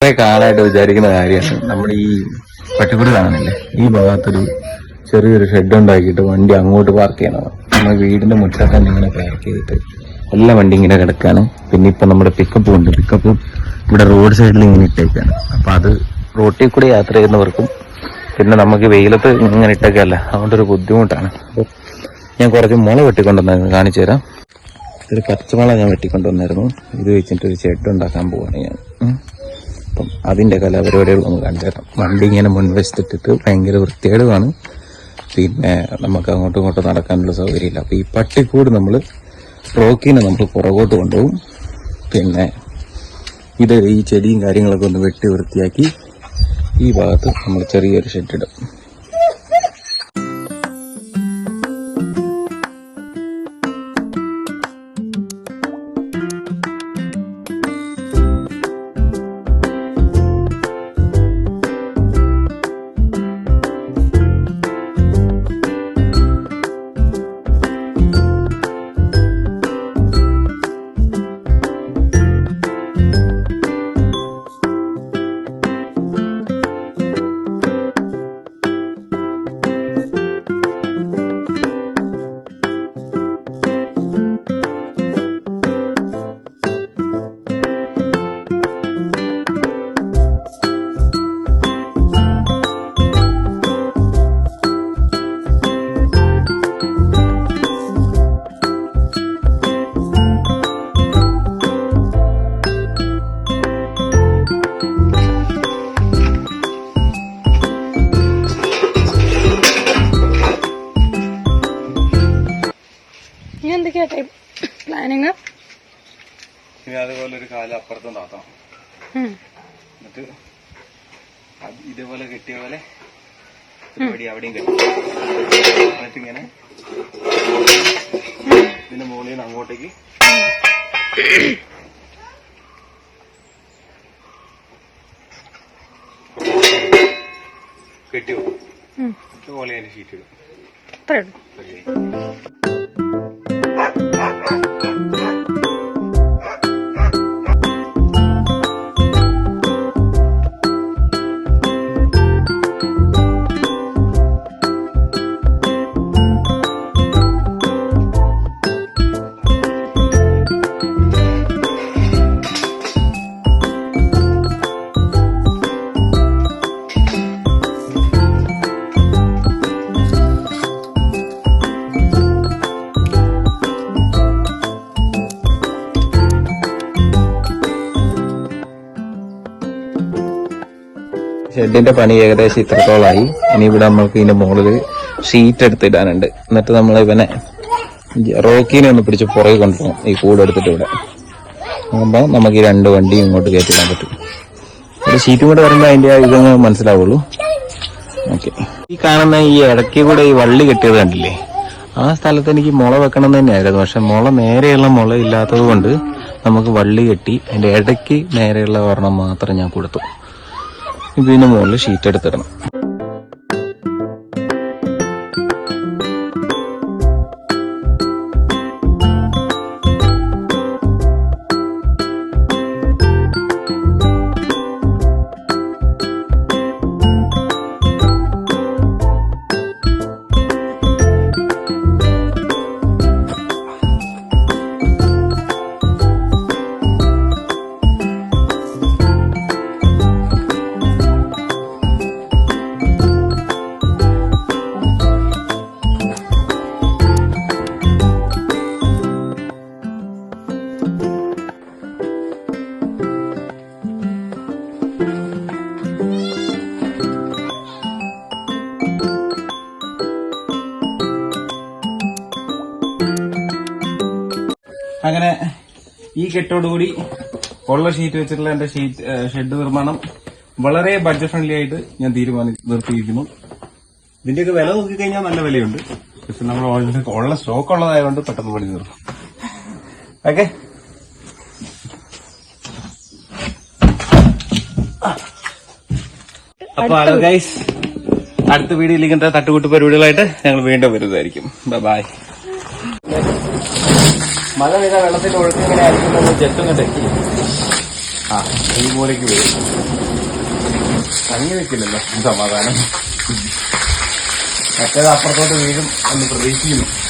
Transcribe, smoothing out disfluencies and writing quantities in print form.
കുറെ കാലമായിട്ട് വിചാരിക്കുന്ന കാര്യമാണ് നമ്മുടെ ഈ പട്ടിക്കുടി കാണുന്നില്ലേ, ഈ ഭാഗത്തൊരു ചെറിയൊരു ഷെഡ് ഉണ്ടാക്കിയിട്ട് വണ്ടി അങ്ങോട്ട് പാർക്ക് ചെയ്യണം. നമ്മുടെ വീടിന്റെ മുറ്റത്ത് തന്നെ ഇങ്ങനെ പാർക്ക് ചെയ്തിട്ട് എല്ലാ വണ്ടി ഇങ്ങനെ കിടക്കാണ്. പിന്നെ ഇപ്പൊ നമ്മുടെ പിക്കപ്പ് ഉണ്ട്, പിക്കപ്പ് ഇവിടെ റോഡ് സൈഡിൽ ഇങ്ങനെ ഇട്ടേക്കാണ്. അപ്പൊ അത് റോട്ടിൽ കൂടെ യാത്ര ചെയ്യുന്നവർക്കും പിന്നെ നമുക്ക് വെയിലത്ത് ഇങ്ങനെ ഇട്ടേക്കല്ല, അതുകൊണ്ടൊരു ബുദ്ധിമുട്ടാണ്. അപ്പൊ ഞാൻ കുറച്ച് മുള വെട്ടിക്കൊണ്ടുവന്നായിരുന്നു, കാണിച്ചു തരാം. ഒരു പച്ചമുള ഞാൻ വെട്ടിക്കൊണ്ടുവന്നായിരുന്നു. ഇത് വെച്ചിട്ട് ഒരു ഷെഡ് ഉണ്ടാക്കാൻ പോവാണ് ഞാൻ. അപ്പം അതിന്റെ കലാപരിപാടികൾ നമുക്ക് കാണിച്ചു തരാം. വണ്ടി ഇങ്ങനെ മുൻവശത്തിട്ടിട്ട് ഭയങ്കര വൃത്തികേടുമാണ്. പിന്നെ നമുക്ക് അങ്ങോട്ടും ഇങ്ങോട്ടും നടക്കാനുള്ള സൗകര്യമില്ല. അപ്പൊ ഈ പട്ടിക്കൂട് നമ്മൾ റോക്കിനെ നമ്മൾ പുറകോട്ട് കൊണ്ടുപോകും. പിന്നെ ഇത് ഈ ചെടിയും കാര്യങ്ങളൊക്കെ ഒന്ന് വെട്ടി വൃത്തിയാക്കി ഈ ഭാഗത്ത് നമ്മൾ ചെറിയൊരു ഷെഡ് ഇടും. പ്ലാനിങ് അതുപോലെ ഒരു കാലം അപ്പുറത്തും താത്തണം. എന്നിട്ട് ഇതേപോലെ കെട്ടിയ പോലെ അവിടെയും കെട്ടി, എന്നിട്ട് ഇങ്ങനെ ഇതിന്റെ മുകളിൽ നിന്ന് അങ്ങോട്ടേക്ക് കെട്ടി വെക്കും. ഇതുപോലെ അതിന്റെ ഷീറ്റ് ഇടും. ഷെഡിന്റെ പണി ഏകദേശം ഇത്രത്തോളമായി. ഇനി ഇവിടെ നമ്മൾക്ക് ഇതിന്റെ മുകളിൽ ഷീറ്റ് എടുത്തിടാനുണ്ട്. എന്നിട്ട് നമ്മൾ ഇവനെ റോക്കീനെ ഒന്ന് പിടിച്ച് പുറകെ കൊണ്ടുപോകും, ഈ കൂടെ എടുത്തിട്ട് ഇവിടെ ആകുമ്പോൾ നമുക്ക് ഈ രണ്ട് വണ്ടിയും ഇങ്ങോട്ട് കയറ്റിടാൻ പറ്റും. ഒരു ഷീറ്റും കൂടെ വരുമ്പോൾ അതിന്റെ ഇതൊന്ന് മനസ്സിലാവുള്ളൂ. ഓക്കെ, ഈ കാണുന്ന ഈ ഇടയ്ക്ക് കൂടെ ഈ വള്ളി കെട്ടിയത് കണ്ടില്ലേ, ആ സ്ഥലത്ത് എനിക്ക് മുള വെക്കണം തന്നെയായിരുന്നു. പക്ഷെ മുള നേരെയുള്ള മുള ഇല്ലാത്തത് കൊണ്ട് നമുക്ക് വള്ളി കെട്ടി അതിന്റെ ഇടയ്ക്ക് നേരെയുള്ള ഒരെണ്ണം മാത്രം ഞാൻ കൊടുത്തു. ഇതിന് മുകളിൽ ഷീറ്റ് എടുത്തിടണം. അങ്ങനെ ഈ കെട്ടോടുകൂടി ഉള്ള ഷീറ്റ് വെച്ചിട്ടുള്ള എന്റെ ഷെഡ് നിർമ്മാണം വളരെ ബഡ്ജറ്റ് ഫ്രണ്ട്ലി ആയിട്ട് ഞാൻ നിർത്തിയിരിക്കുന്നു. ഇതിന്റെയൊക്കെ വില നോക്കിക്കഴിഞ്ഞാൽ നല്ല വിലയുണ്ട്. പക്ഷെ നമ്മൾ ഉള്ള സ്റ്റോക്ക് ഉള്ളതായതുകൊണ്ട് പെട്ടെന്ന് പണി തീർക്കും. ഓക്കെ, അപ്പൊ ഹലോ ഗൈസ്, അടുത്ത വീഡിയോയിൽ ഇങ്ങനത്തെ തട്ടുകൂട്ട് പരിപാടികളായിട്ട് ഞങ്ങൾ വീണ്ടും വരുന്നതായിരിക്കും. ബൈ. മഴ പെയ്ത വെള്ളത്തിന്റെ ഒഴുക്ക് ഇങ്ങനെ ആയിരിക്കും. ജെട്ടും കണ്ടെത്തി ആ ഈ മൂലയ്ക്ക് വരും. തങ്ങി വെക്കില്ലല്ലോ സമാധാനം. മറ്റേത് അപ്പുറത്തോട്ട് വീഴും എന്ന് പ്രതീക്ഷിക്കുന്നു.